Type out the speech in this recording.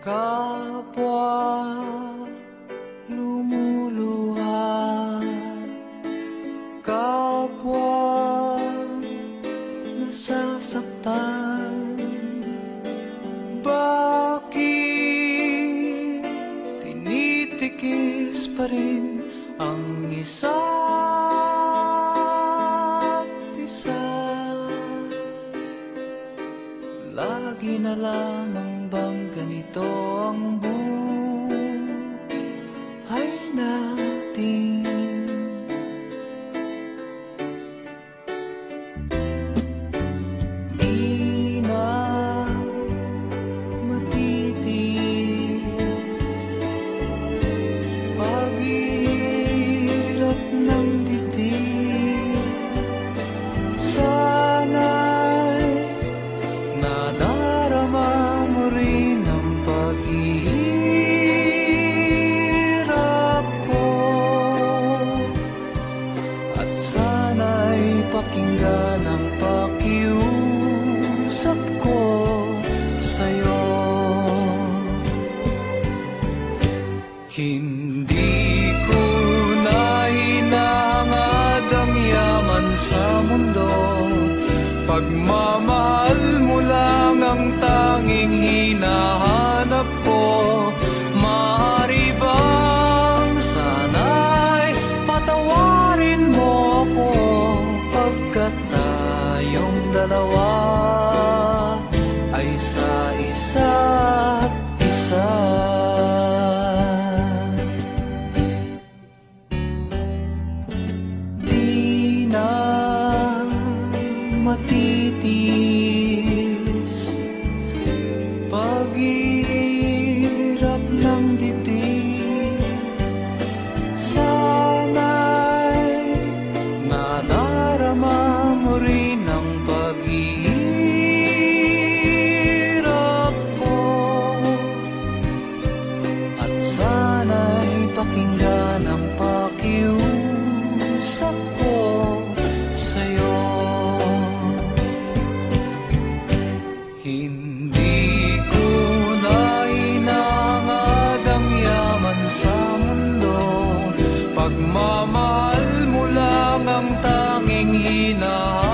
kapwa lumuluha, kapwa nasasaktan. Bakit tinitikis pa rin ang isa't isa? Lagi na lamang bang ganito ang buhay natin? Di na matitis paghihirap ng dibdib. Sana'y nadarama mo rin ang paghihirap ko, at sana'y pakinggan ang pakiusap ko sa'yo. Hindi ko na hinahangad ang yaman sa mundo, pagmamahal mo lang ang tanging hinahanap ko. Maaari bang sana'y patawarin mo ako, pagkat tayong dalawa ay sa isa't isa. Di na matitis paghihirap ng dibdib. Sana'y nadarama mo rin ang paghihirap ko, at sana'y pakinggan ang pakiusap ko sa'yo. Hindi ko na hinahangad ang yaman sa mundo, pagmamahal mo lang ang tanging hinahanap